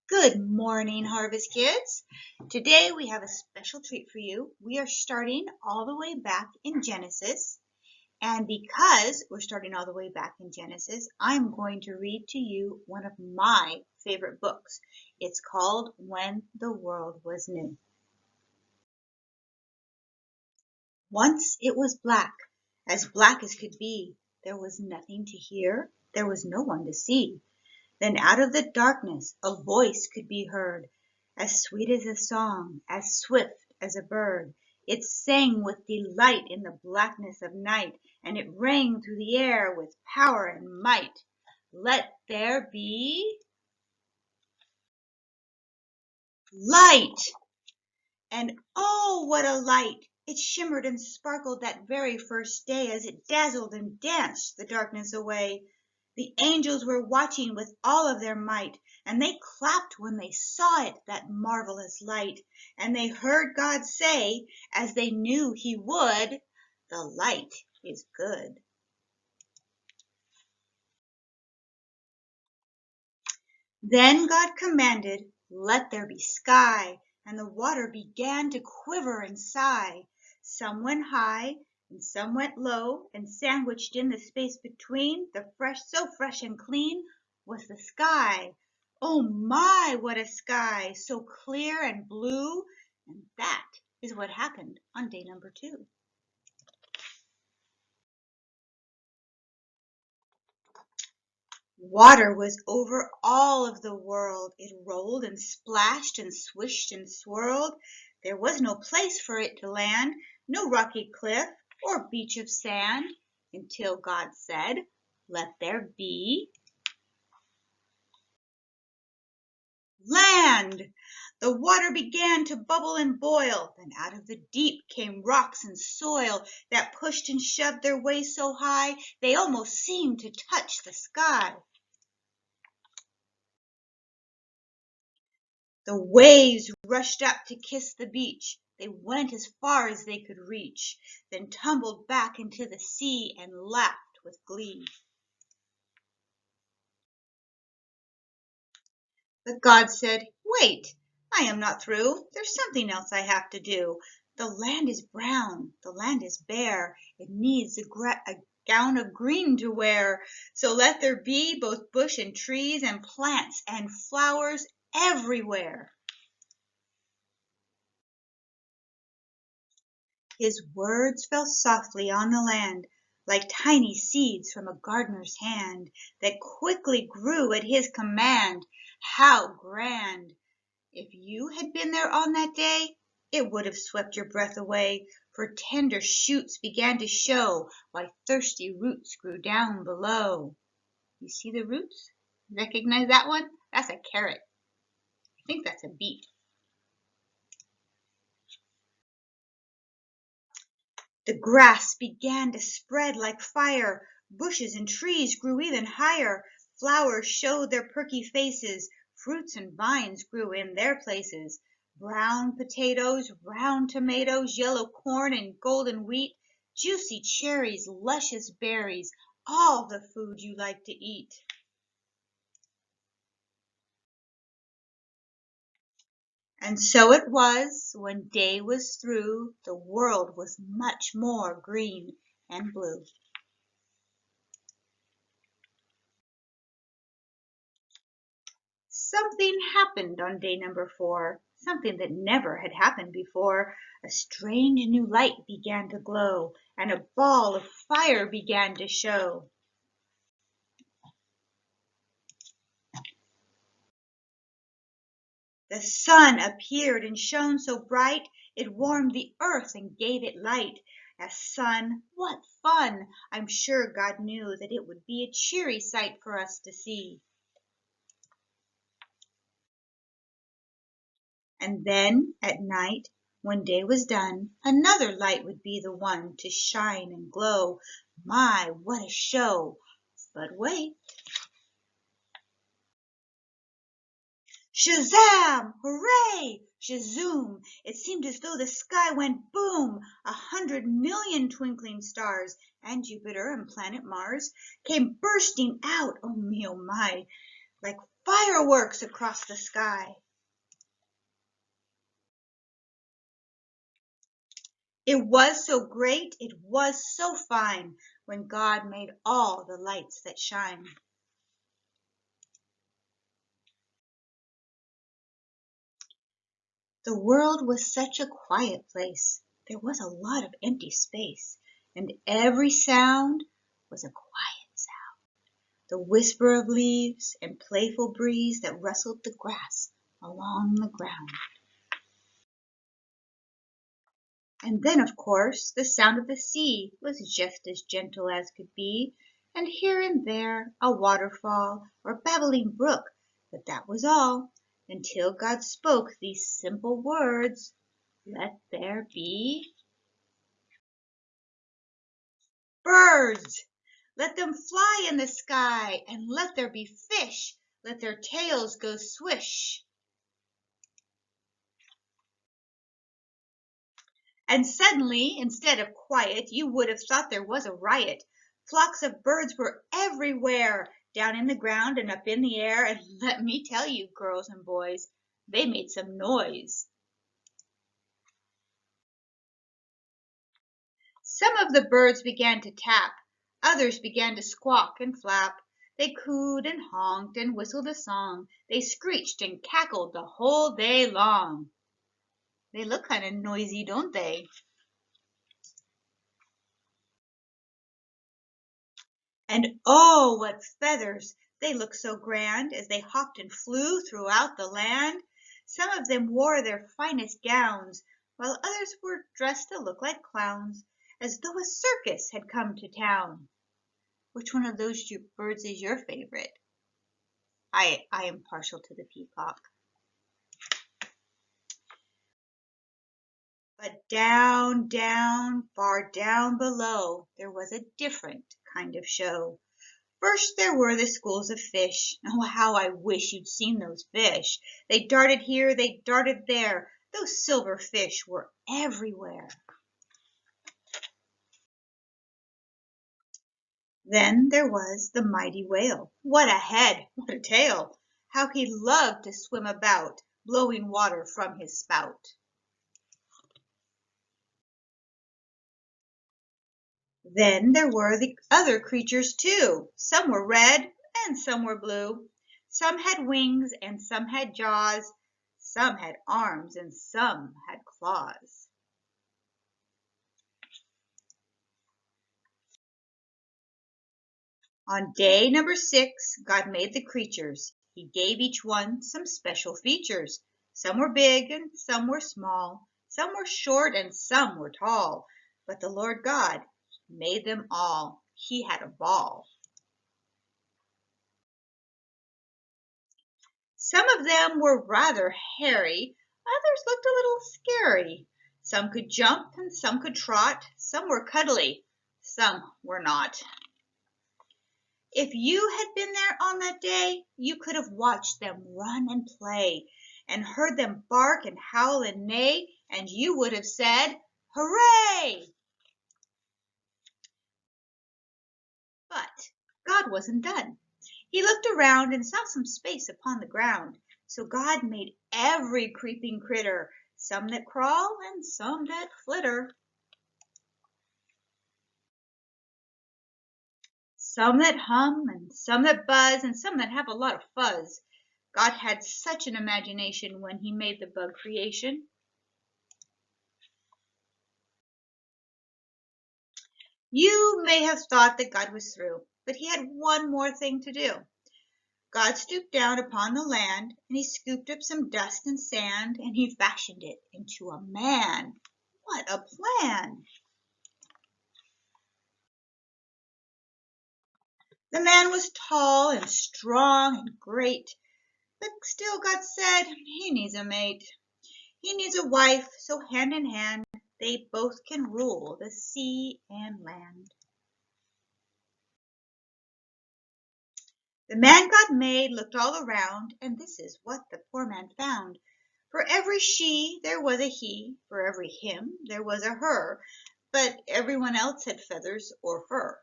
Good morning, Harvest Kids. Today we have a special treat for you. We are starting all the way back in Genesis. And because we're starting all the way back in Genesis, I'm going to read to you one of my favorite books. It's called When the World Was New. Once it was black as could be. There was nothing to hear. There was no one to see. Then out of the darkness a voice could be heard, as sweet as a song, as swift as a bird. It sang with delight in the blackness of night, and it rang through the air with power and might. Let there be light! And oh, what a light! It shimmered and sparkled that very first day as it dazzled and danced the darkness away. The angels were watching with all of their might, and they clapped when they saw it, that marvelous light. And they heard God say, as they knew he would, "The light is good." Then God commanded, "Let there be sky," and the water began to quiver and sigh. Some went high and some went low, and sandwiched in the space between, so fresh and clean, was the sky. Oh my, what a sky! So clear and blue. And that is what happened on day number 2. Water was over all of the world. It rolled and splashed and swished and swirled. There was no place for it to land, no rocky cliff or beach of sand, until God said, "Let there be land." The water began to bubble and boil. Then out of the deep came rocks and soil that pushed and shoved their way so high they almost seemed to touch the sky. The waves rushed up to kiss the beach. They went as far as they could reach, then tumbled back into the sea and laughed with glee. But God said, "Wait, I am not through. There's something else I have to do. The land is brown, the land is bare. It needs a gown of green to wear. So let there be both bush and trees and plants and flowers everywhere." His words fell softly on the land, like tiny seeds from a gardener's hand, that quickly grew at his command. How grand! If you had been there on that day, it would have swept your breath away, for tender shoots began to show, while thirsty roots grew down below. You see the roots? Recognize that one? That's a carrot. I think that's a beet. The grass began to spread like fire. Bushes and trees grew even higher. Flowers showed their perky faces. Fruits and vines grew in their places. Brown potatoes, round tomatoes, yellow corn and golden wheat, juicy cherries, luscious berries, all the food you like to eat. And so it was, when day was through, the world was much more green and blue. Something happened on day number 4, something that never had happened before. A strange new light began to glow, and a ball of fire began to show. The sun appeared and shone so bright, it warmed the earth and gave it light. As sun, what fun! I'm sure God knew that it would be a cheery sight for us to see. And then, at night, when day was done, another light would be the one to shine and glow. My, what a show! But wait. Shazam! Hooray! Shazoom! It seemed as though the sky went boom. 100 million twinkling stars, and Jupiter and planet Mars, came bursting out. Oh me, oh my! like fireworks across the sky. It was so great, it was so fine, when God made all the lights that shine. The world was such a quiet place. There was a lot of empty space, and every sound was a quiet sound. The whisper of leaves and playful breeze that rustled the grass along the ground. And then, of course, the sound of the sea was just as gentle as could be, and here and there a waterfall or babbling brook, but that was all, until God spoke these simple words, "Let there be birds. Let them fly in the sky, and let there be fish. Let their tails go swish." And suddenly, instead of quiet, you would have thought there was a riot. Flocks of birds were everywhere, down in the ground and up in the air, and let me tell you, girls and boys, they made some noise. Some of the birds began to tap, others began to squawk and flap. They cooed and honked and whistled a song. They screeched and cackled the whole day long. They look kind of noisy, don't they? And oh, what feathers! They looked so grand as they hopped and flew throughout the land. Some of them wore their finest gowns, while others were dressed to look like clowns, as though a circus had come to town. Which one of those birds is your favorite? I am partial to the peacock. But down, down, far down below, there was a different kind of show. First there were the schools of fish. Oh, how I wish you'd seen those fish. They darted here, they darted there. Those silver fish were everywhere. Then there was the mighty whale. What a head, what a tail. How he loved to swim about, blowing water from his spout. Then there were the other creatures too. Some were red and some were blue. Some had wings and some had jaws. Some had arms and some had claws. On day number 6, God made the creatures. He gave each one some special features. Some were big and some were small. Some were short and some were tall. But the Lord God made them all. He had a ball. Some of them were rather hairy, others looked a little scary. Some could jump and some could trot, some were cuddly, some were not. If you had been there on that day, you could have watched them run and play, and heard them bark and howl and neigh, and you would have said, "Hooray!" But God wasn't done. He looked around and saw some space upon the ground. So God made every creeping critter, some that crawl and some that flitter, some that hum and some that buzz and some that have a lot of fuzz. God had such an imagination when he made the bug creation. You may have thought that God was through, but he had one more thing to do. God stooped down upon the land, and he scooped up some dust and sand, and he fashioned it into a man. What a plan! The man was tall and strong and great, but still God said he needs a mate. He needs a wife, so hand in hand they both can rule the sea and land. The man God made looked all around, and this is what the poor man found. For every she there was a he, for every him there was a her, but everyone else had feathers or fur.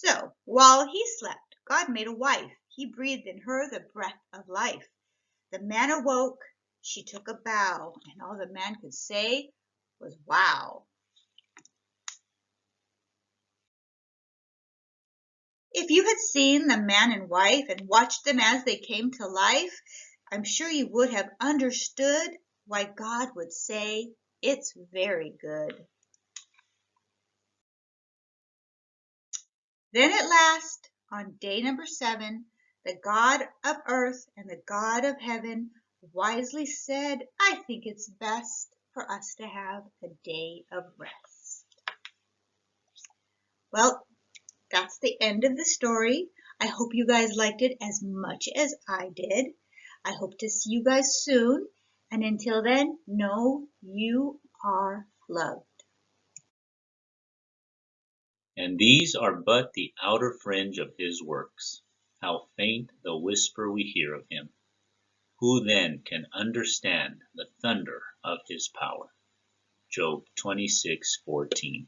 So, while he slept, God made a wife. He breathed in her the breath of life. The man awoke, she took a bow, and all the man could say was wow. If you had seen the man and wife and watched them as they came to life, I'm sure you would have understood why God would say it's very good. Then at last, on day number 7, the God of earth and the God of heaven wisely said, I think it's best for us to have a day of rest. Well, that's the end of the story. I hope you guys liked it as much as I did. I hope to see you guys soon. And until then, know you are loved. And these are but the outer fringe of his works. How faint the whisper we hear of him. Who then can understand the thunder of his power? Job 26:14.